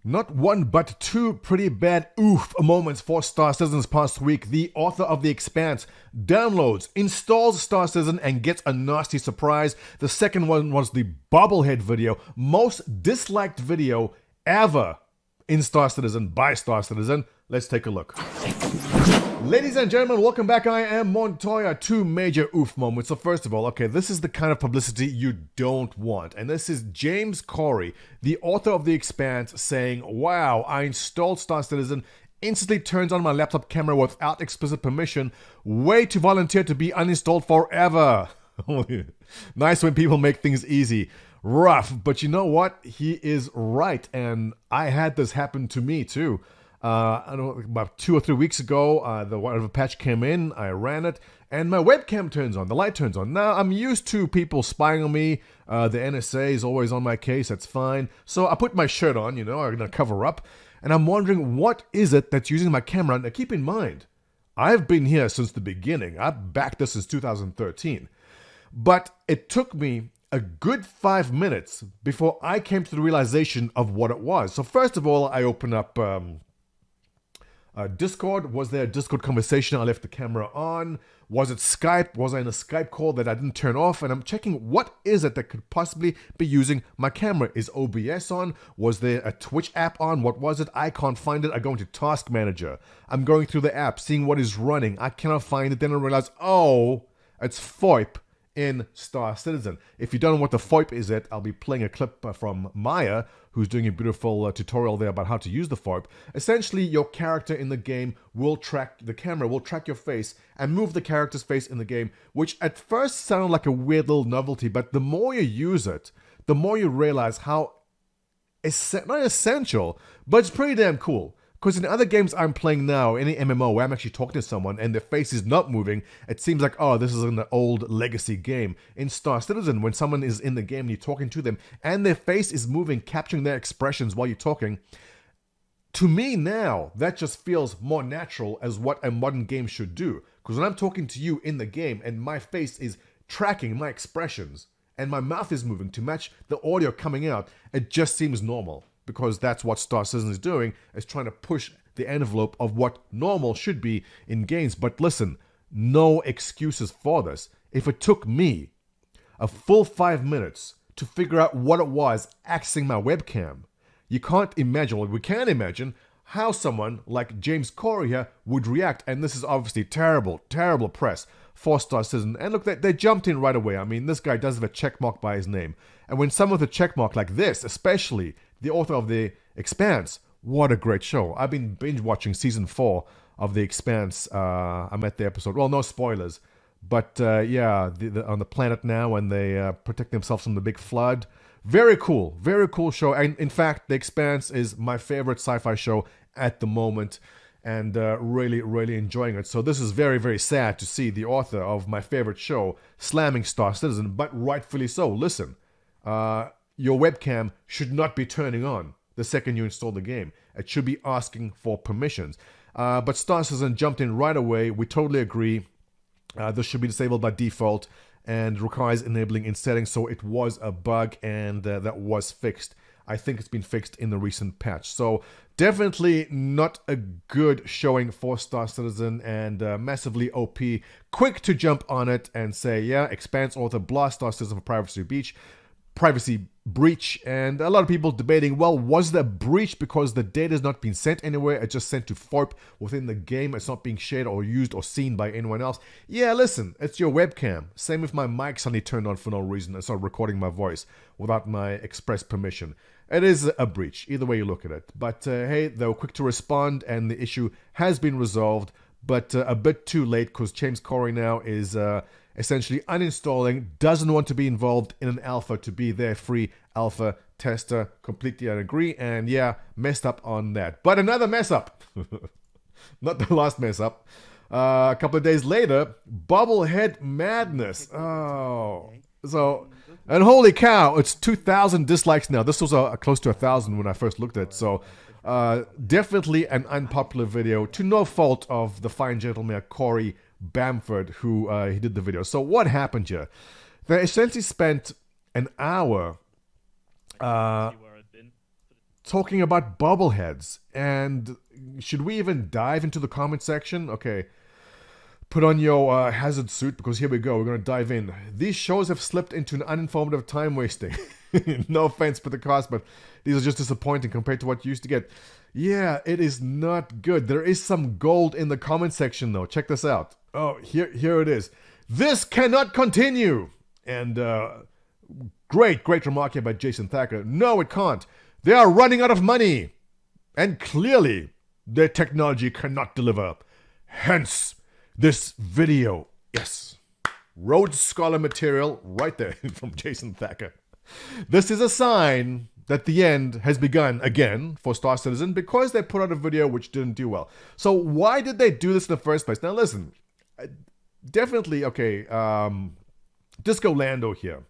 Not one, but two pretty bad oof moments for Star Citizen this past week. The author of The Expanse downloads, installs Star Citizen, and gets a nasty surprise. The second one was the bobblehead video, most disliked video ever in Star Citizen by Star Citizen. Let's take a look. Ladies and gentlemen, welcome back. I am Montoya. Two major oof moments. So first of all, okay, this is the kind of publicity you don't want. And this is James Corey, the author of The Expanse, saying, wow, I installed Star Citizen, instantly turns on my laptop camera without explicit permission, way to volunteer to be uninstalled forever. Nice when people make things easy. Rough, but you know what? He is right, and I had this happen to me too. I don't know, about 2 or 3 weeks ago, the patch came in, I ran it, and my webcam turns on, the light turns on. Now, I'm used to people spying on me, the NSA is always on my case, that's fine. So I put my shirt on, I'm gonna cover up, and I'm wondering what is it that's using my camera. Now keep in mind, I've been here since the beginning, I've backed this since 2013, but it took me a good 5 minutes before I came to the realization of what it was. So first of all, I open up Discord. Was there a Discord conversation? I left the camera on. Was it Skype? Was I in a Skype call that I didn't turn off? And I'm checking what is it that could possibly be using my camera. Is OBS on? Was there a Twitch app on? What was it? I can't find it. I go into Task Manager. I'm going through the app, seeing what is running. I cannot find it. Then I realize, oh, it's VoIP in Star Citizen. If you don't know what the VoIP is yet, I'll be playing a clip from Maya, who's doing a beautiful tutorial there about how to use the VoIP. Essentially, your character in the game will track, the camera will track your face and move the character's face in the game, which at first sounded like a weird little novelty, but the more you use it, the more you realize how, not essential, but it's pretty damn cool. Because in other games I'm playing now, any MMO where I'm actually talking to someone and their face is not moving, it seems like, oh, this is an old legacy game. In Star Citizen, when someone is in the game and you're talking to them and their face is moving, capturing their expressions while you're talking, to me now, that just feels more natural as what a modern game should do. Because when I'm talking to you in the game and my face is tracking my expressions and my mouth is moving to match the audio coming out, it just seems normal. Because that's what Star Citizen is doing, is trying to push the envelope of what normal should be in games. But listen, no excuses for this. If it took me a full 5 minutes to figure out what it was accessing my webcam, you can't imagine, well, we can't imagine how someone like James Corey here would react. And this is obviously terrible, terrible press for Star Citizen. And look, they jumped in right away. I mean, this guy does have a checkmark by his name. And when someone with a checkmark like this, especially the author of The Expanse, what a great show. I've been binge watching season 4 of The Expanse. I'm at the episode, well, no spoilers. But yeah, on the planet now, and they protect themselves from the big flood. Very cool show. And in fact, The Expanse is my favorite sci-fi show at the moment. And really, really enjoying it. So this is very, very sad to see the author of my favorite show slamming Star Citizen, but rightfully so. Listen, your webcam should not be turning on the second you install the game. It should be asking for permissions. But Star Citizen jumped in right away. We totally agree. This should be disabled by default and requires enabling in settings. So it was a bug, and that was fixed. I think it's been fixed in the recent patch. So definitely not a good showing for Star Citizen, and massively OP. Quick to jump on it and say, yeah, Expanse author blast Star Citizen for privacy breach. And a lot of people debating, well, was there a breach because the data has not been sent anywhere? It's just sent to VoIP within the game. It's not being shared or used or seen by anyone else. Yeah, listen, it's your webcam. Same if my mic suddenly turned on for no reason and started recording my voice without my express permission. It is a breach, either way you look at it. But hey, they were quick to respond, and the issue has been resolved, but a bit too late, because James Corey now is essentially uninstalling, doesn't want to be involved in an alpha to be their free alpha tester. Completely agree, and yeah, messed up on that. But another mess up. Not the last mess up. A couple of days later, bobblehead madness. Oh, so... And holy cow, it's 2,000 dislikes now. This was close to 1,000 when I first looked at it. So definitely an unpopular video, to no fault of the fine gentleman Corey Bamford, who he did the video. So what happened here? They essentially spent an hour talking about bobbleheads. And should we even dive into the comment section? Okay, put on your hazard suit, because here we go. We're going to dive in. These shows have slipped into an uninformative time wasting. No offense for the cast, but these are just disappointing compared to what you used to get. Yeah, it is not good. There is some gold in the comment section, though. Check this out. Oh, here it is. This cannot continue. And great remark here by Jason Thacker. No, it can't. They are running out of money. And clearly, their technology cannot deliver. Hence, this video. Yes. Rhodes Scholar material right there from Jason Thacker. This is a sign that the end has begun again for Star Citizen, because they put out a video which didn't do well. So why did they do this in the first place? Now listen, definitely, okay, Disco Lando here.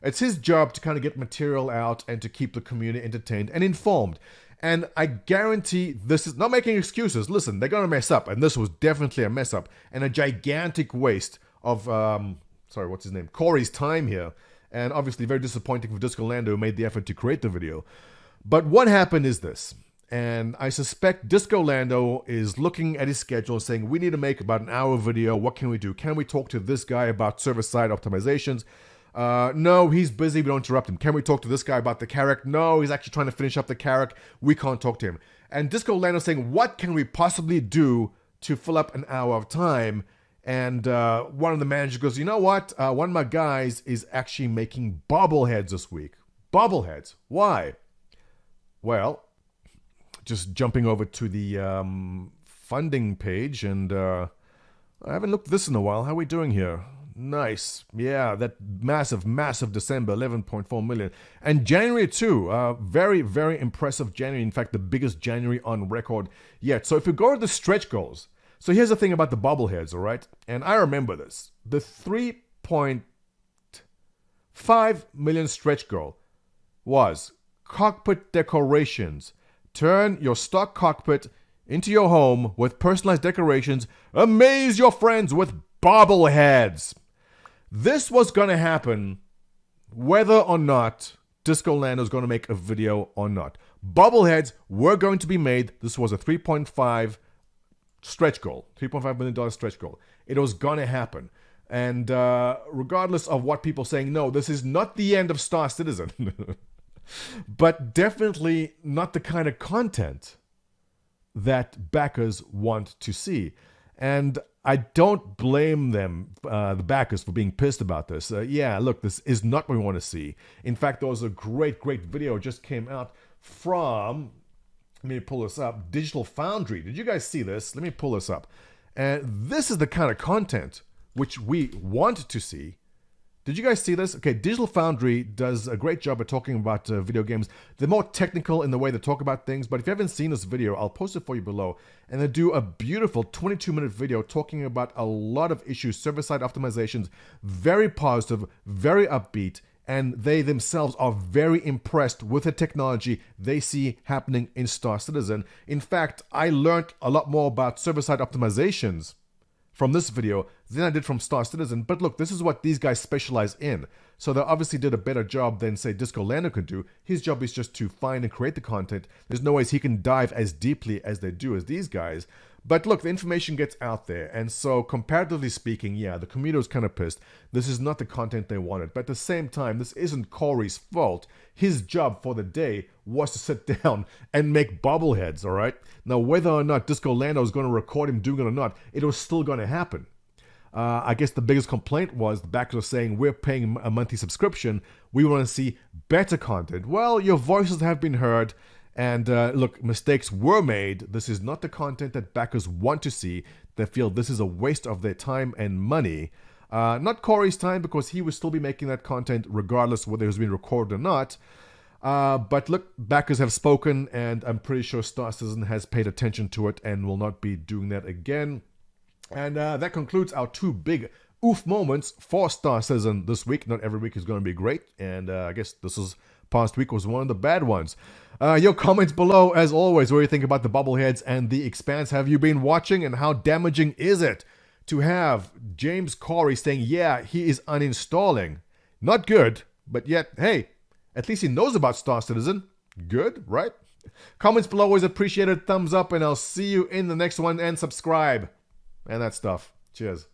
It's his job to kind of get material out and to keep the community entertained and informed. And I guarantee this is not making excuses. Listen, they're going to mess up. And this was definitely a mess up and a gigantic waste of, what's his name? Corey's time here. And obviously very disappointing for Disco Lando, who made the effort to create the video. But what happened is this. And I suspect Disco Lando is looking at his schedule and saying, we need to make about an hour video. What can we do? Can we talk to this guy about server-side optimizations? No, he's busy. We don't interrupt him. Can we talk to this guy about the Carrack? No, he's actually trying to finish up the Carrack. We can't talk to him. And Disco Lando saying, what can we possibly do to fill up an hour of time? And one of the managers goes, you know what? One of my guys is actually making bobbleheads this week. Bobbleheads. Why? Well, just jumping over to the funding page, and I haven't looked at this in a while. How are we doing here? Nice. Yeah, that massive December, 11.4 million. And January too. Very, very impressive January. In fact, the biggest January on record yet. So if you go to the stretch goals, so here's the thing about the bobbleheads, all right? And I remember this. The 3.5 million stretch goal was cockpit decorations. Turn your stock cockpit into your home with personalized decorations. Amaze your friends with bobbleheads. This was going to happen whether or not Disco Lando is going to make a video or not. Bobbleheads were going to be made. This was a 3.5 stretch goal, $3.5 million stretch goal. It was going to happen. And regardless of what people saying, no, this is not the end of Star Citizen. But definitely not the kind of content that backers want to see. And I don't blame them, the backers, for being pissed about this. Yeah, look, this is not what we want to see. In fact, there was a great video just came out from, let me pull this up, Digital Foundry. Did you guys see this? Let me pull this up. And this is the kind of content which we want to see. Did you guys see this? Okay, Digital Foundry does a great job at talking about video games. They're more technical in the way they talk about things, but if you haven't seen this video, I'll post it for you below. And they do a beautiful 22-minute video talking about a lot of issues, server-side optimizations, very positive, very upbeat, and they themselves are very impressed with the technology they see happening in Star Citizen. In fact, I learned a lot more about server-side optimizations from this video than I did from Star Citizen. But look, this is what these guys specialize in. So they obviously did a better job than, say, Disco Lando could do. His job is just to find and create the content. There's no ways he can dive as deeply as they do as these guys. But look, the information gets out there. And so comparatively speaking, yeah, the community was kind of pissed. This is not the content they wanted. But at the same time, this isn't Corey's fault. His job for the day was to sit down and make bobbleheads, all right? Now, whether or not Disco Lando was going to record him doing it or not, it was still going to happen. I guess the biggest complaint was the backers were saying, we're paying a monthly subscription. We want to see better content. Well, your voices have been heard. And look, mistakes were made. This is not the content that backers want to see. They feel this is a waste of their time and money. Not Corey's time, because he would still be making that content regardless whether it was being recorded or not. But look, backers have spoken, and I'm pretty sure Star Citizen has paid attention to it and will not be doing that again. And that concludes our two big oof moments for Star Citizen this week. Not every week is going to be great, and I guess past week was one of the bad ones. Your comments below, as always, what do you think about the bobbleheads and the Expanse? Have you been watching, and how damaging is it to have James Corey saying, yeah, he is uninstalling? Not good, but yet, hey, at least he knows about Star Citizen. Good, right? Comments below always appreciated. Thumbs up, and I'll see you in the next one. And subscribe and that stuff. Cheers.